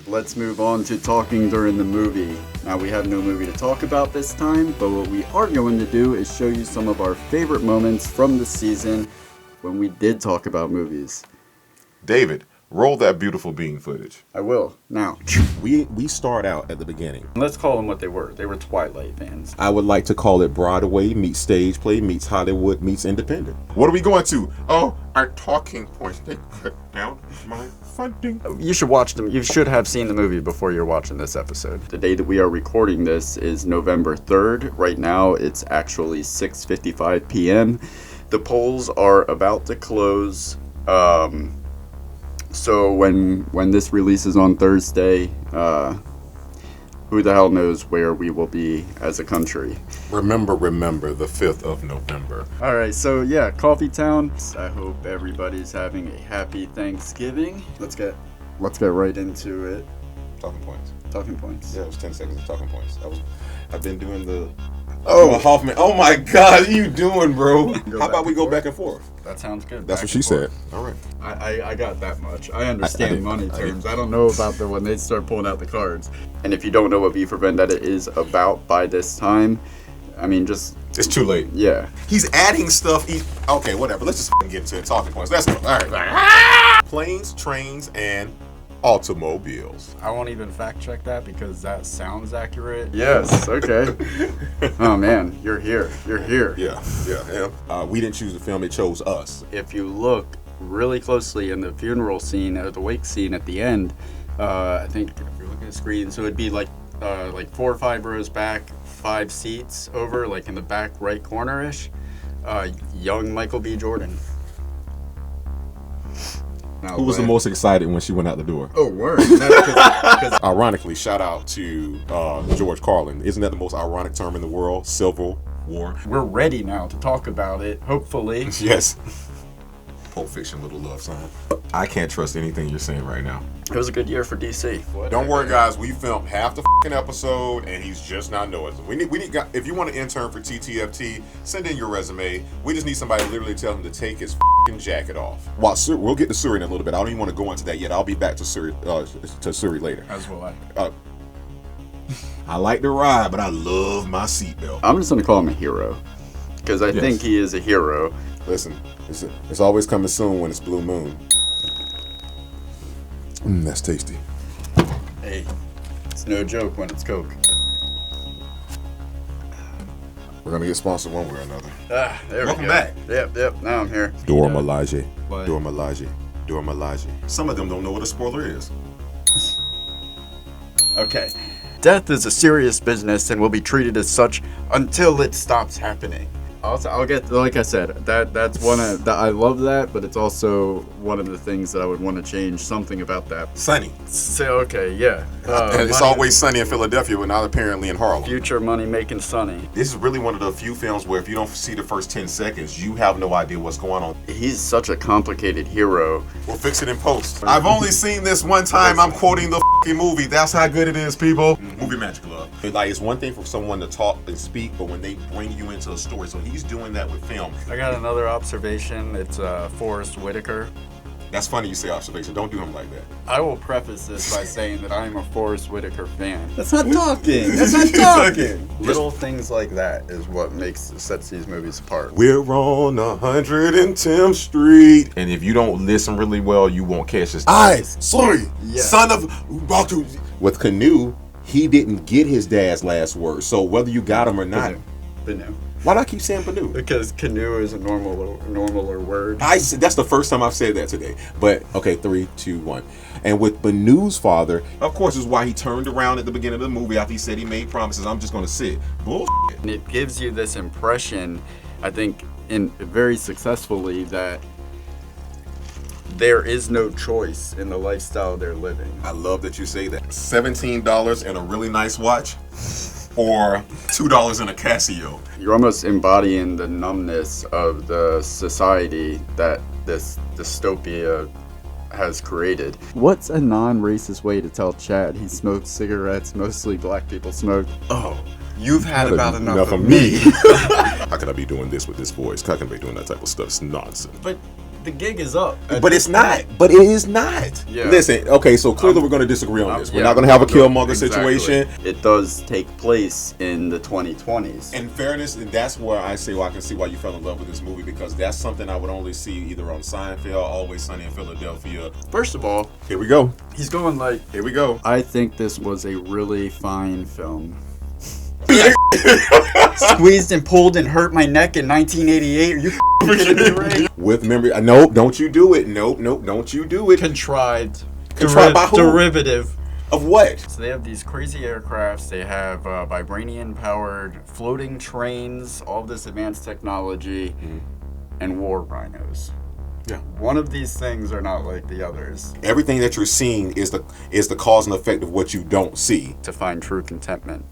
Let's move on to talking during the movie. Now, we have no movie to talk about this time, but what we are going to do is show you some of our favorite moments from the season when we did talk about movies. David, roll that beautiful bean footage. I will. Now, We start out at the beginning. let's call them what they were. They were Twilight fans. I would like to call it Broadway meets stage play meets Hollywood meets independent. What are we going to? Oh, our talking points. They cut down my funding. You should watch them. You should have seen the movie before you're watching this episode. The day that we are recording this is November 3rd. Right now, it's actually 6:55 p.m. The polls are about to close. So when this releases on Thursday, who the hell knows where we will be as a country. Remember, the 5th of November. All right, so yeah, Coffee Town. I hope everybody's having a happy Thanksgiving. Let's get right into it. Talking points. Talking points. Yeah, it was 10 seconds of talking points. I've been doing the... Oh, Hoffman. Oh my God, what are you doing, bro? How about we go back and forth? That sounds good. That's Back what she and said. forth. All right. I got that much. I understand money I terms. I don't know about the when they start pulling out the cards. And if you don't know what V for Vendetta is about by this time, I mean, just It's too late. yeah. He's adding stuff. Okay, whatever. Let's just get into it. Talking points. Let's go. All right. Planes, trains, and automobiles. I won't even fact check that because that sounds accurate. Yes. Okay. Oh man, you're here. You're here. Yeah. We didn't choose the film; it chose us. If you look really closely in the funeral scene or the wake scene at the end, I think if you're looking at the screen, so it'd be like 4 or 5 rows back, 5 seats over, like in the back right corner-ish, young Michael B. Jordan. Now, Who was the most excited when she went out the door? Oh, word. Because Ironically, shout out to George Carlin. Isn't that the most ironic term in the world? Civil War. we're ready now to talk about it, hopefully. Yes. Pulp Fiction, little love sign. I can't trust anything you're saying right now. It was a good year for DC. Don't worry, guys. We filmed half the fucking episode, and he's just not knowing. We need. If you want to intern for TTFT, send in your resume. We just need somebody to literally tell him to take his fucking jacket off. Well, we'll get to Suri in a little bit. I don't even want to go into that yet. I'll be back to Suri later. As will I. I like to ride, but I love my seatbelt. I'm just going to call him a hero. Because I think he is a hero. Listen, it's always coming soon when it's Blue Moon. That's tasty. Hey, it's no joke when it's Coke. We're gonna get sponsored one way or another. There Welcome we go. back. Yep, now I'm here. Dora Milaje. What? Dora Milaje. Dora Milaje. Some of them don't know what a spoiler is. Okay. Death is a serious business and will be treated as such until it stops happening. I'll get, like I said, that's one of I love that, but it's also one of the things that I would want to change something about that. Sunny. So okay, yeah. And it's money- always sunny in Philadelphia, but not apparently in Harlem. future money making Sunny. This is really one of the few films where if you don't see the first 10 seconds, you have no idea what's going on. He's such a complicated hero. We'll fix it in post. I've only seen this one time. I'm quoting the fucking movie. That's how good it is, people. Movie magic love. Like, it's one thing for someone to talk and speak, but when they bring you into a story, so he's doing that with film. I got another observation. It's Forrest Whitaker. That's funny you say observation. Don't do him like that. I will preface this by saying that I am a Forrest Whitaker fan. That's not talking. That's not talking. Little things like that is what sets these movies apart. We're on 110th Street. And if you don't listen really well, you won't catch this. Sorry, Yeah. son of Baku. With Canoe, he didn't get his dad's last word. So whether you got him or not, Banu. why do I keep saying Banu? Because canoe is a normaler word. That's the first time I've said that today. But okay, 3, 2, 1. And with Banu's father, of course, is why he turned around at the beginning of the movie after he said he made promises. I'm just gonna sit. Bullshit. And it gives you this impression, I think, very successfully, that there is no choice in the lifestyle they're living. I love that you say that. $17 and a really nice watch, or $2 in a Casio. You're almost embodying the numbness of the society that this dystopia has created. What's a non-racist way to tell Chad he smokes cigarettes mostly black people smoke? Oh, you've had about enough of me. How can I be doing this with this voice? How can I be doing that type of stuff? It's nonsense. But the gig is up. But it's not. But it is not. Yeah. Listen, okay, so clearly we're going to disagree on this. We're Yeah, not going to have a Killmonger exactly. situation. It does take place in the 2020s. In fairness, and that's where I say, well, I can see why you fell in love with this movie, because that's something I would only see either on Seinfeld, Always Sunny in Philadelphia. First of all, Here we go. he's going like, Here we go. I think this was a really fine film. Squeezed and pulled and hurt my neck in 1988. Are you kidding me, Ray? With memory. Nope, don't you do it. Nope, don't you do it. Contrived. Contrived by who? Derivative. Of what? So they have these crazy aircrafts. They have vibranium-powered floating trains, all this advanced technology, and war rhinos. Yeah. One of these things are not like the others. Everything that you're seeing is the cause and effect of what you don't see. To find true contentment.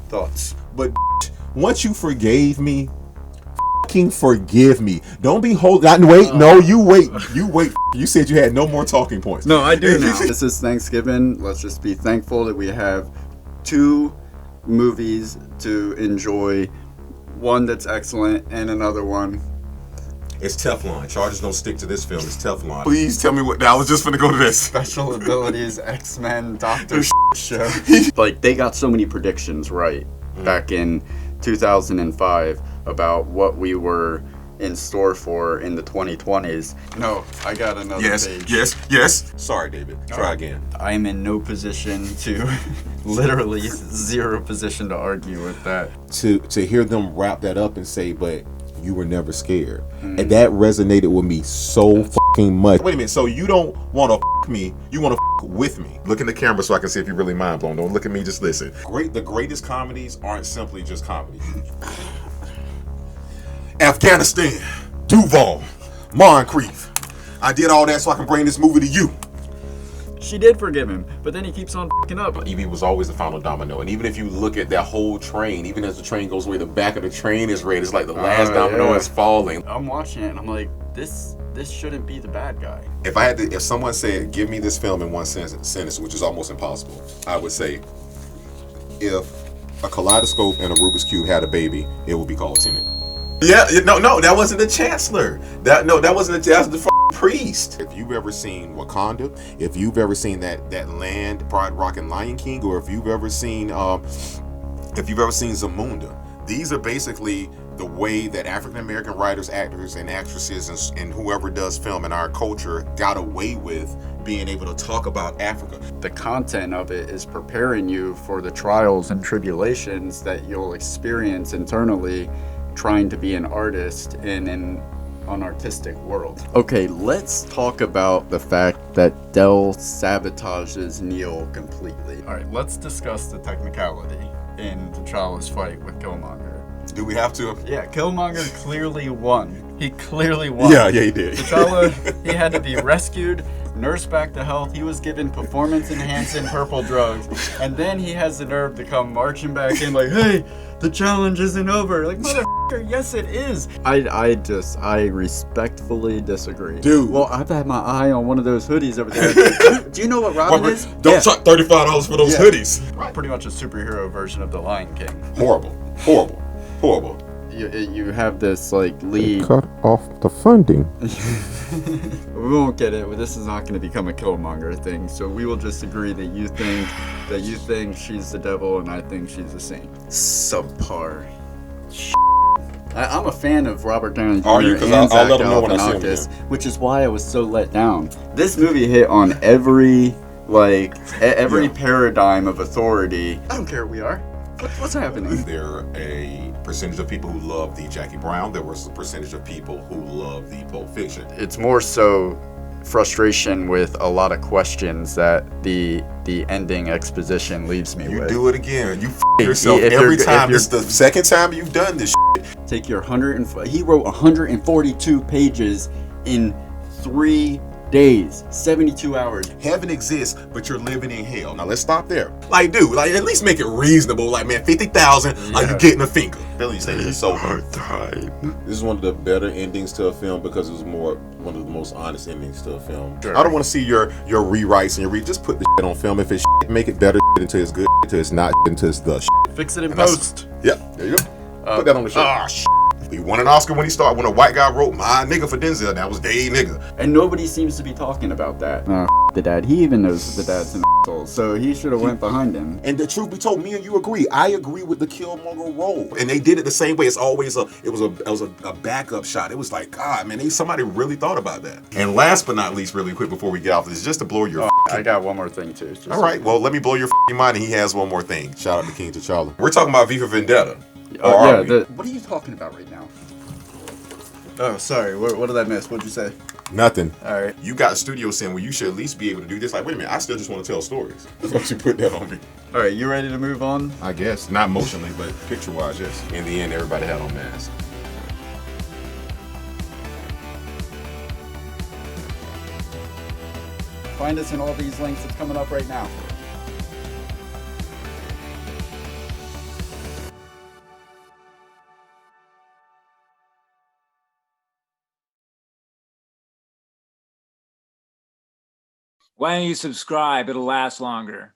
Thoughts? But once you forgave me, fucking forgive me. Don't be wait. No, you wait. You wait. You said you had no more talking points. No, I do now. This is Thanksgiving. Let's just be thankful that we have 2 movies to enjoy. One that's excellent and another one. It's Teflon. Charges don't stick to this film. It's Teflon. Please tell me what. I was just gonna go to this. Special abilities, X-Men, Doctor Show. Like, they got so many predictions right back in 2005 about what we were in store for in the 2020s. No, I got another page. Yes. Sorry, David. Try again. I'm in no position to, literally zero position to argue with that. To hear them wrap that up and say, but you were never scared. And that resonated with me so fucking much. Wait a minute, so you don't want to fuck me, you want to fuck with me. Look in the camera so I can see if you're really mind blown. Don't look at me, just listen. The greatest comedies aren't simply just comedy. Afghanistan, Duval, Moncrief. I did all that so I can bring this movie to you. She did forgive him, but then he keeps on f***ing up. Evie was always the final domino, and even if you look at that whole train, even as the train goes away, the back of the train is red. It's like the last domino is falling. I'm watching it and I'm like, this shouldn't be the bad guy. If someone said, give me this film in one sentence, which is almost impossible, I would say, if a kaleidoscope and a Rubik's Cube had a baby, it would be called Tenet. Yeah, no, that wasn't the chancellor. That wasn't the chancellor. The priest. If you've ever seen Wakanda, if you've ever seen that land, Pride, Rock, and Lion King, or if you've ever seen Zamunda, these are basically the way that African American writers, actors, and actresses, and whoever does film in our culture got away with being able to talk about Africa. The content of it is preparing you for the trials and tribulations that you'll experience internally trying to be an artist in an artistic world. Okay, let's talk about the fact that Del sabotages Neil completely. All right, let's discuss the technicality in T'Challa's fight with Killmonger. Do we have to? Yeah, Killmonger clearly won. He clearly won. Yeah, he did. T'Challa, he had to be rescued, nursed back to health. He was given performance-enhancing purple drugs, and then he has the nerve to come marching back in like, hey, the challenge isn't over. Like, motherfucker, yes it is. I respectfully disagree. Dude. Well, I've had my eye on one of those hoodies over there. Do you know what Robin is? Don't charge $35 for those hoodies. Pretty much a superhero version of the Lion King. Horrible. You have this like lead. Cut off the funding. We won't get it. This is not going to become a Killmonger thing. So we will just agree that you think she's the devil and I think she's a saint. Subpar. I'm a fan of Robert Downey Jr. Are you? 'Cause and I'll Zach let him know when I see him Galifianakis, again. which is why I was so let down. This movie hit on every paradigm of authority. I don't care who we are. What's happening? There are a percentage of people who love the Jackie Brown. There was a percentage of people who love the Pulp Fiction. It's more so frustration with a lot of questions that the ending exposition leaves me You with. do it again. You yourself if every you're- time. if It's the second time you've done this. Take your he wrote 142 pages in 3 days, 72 hours. Heaven exists, but you're living in hell. Now let's stop there. Like, dude, like at least make it reasonable. Like, man, 50,000, like you getting a finger. Billy said it's so hard time. This is one of the better endings to a film because it was one of the most honest endings to a film. Sure. I don't want to see your rewrites and just put the shit on film. If it's shit, make it better until it's good, until it's not until it's the shit. Fix it in And that's- post. Yeah, there you go. Put that on the show. Ah, He won an Oscar when he started. When a white guy wrote "My Nigga" for Denzel, that was they nigga. And nobody seems to be talking about that. The dad. He even knows the dad's an asshole, so he should have went behind him. And the truth be told, me and you agree. I agree with the Killmonger role, and they did it the same way. It's always it was a backup shot. It was like, God, man, somebody really thought about that. And last but not least, really quick before we get off this, just to blow your. I got one more thing too. All right, well, let me blow your mind, and he has one more thing. Shout out to King T'Challa. We're talking about V for Vendetta. Oh yeah. What are you talking about right now? Oh, sorry. What did I miss? What'd you say? Nothing. All right. You got a studio scene where you should at least be able to do this. Like, wait a minute, I still just want to tell stories. Don't you put that on me? All right. You ready to move on? I guess. Not emotionally, but picture-wise, yes. In the end, everybody had on masks. Find us in all these links. It's coming up right now. Why don't you subscribe? It'll last longer.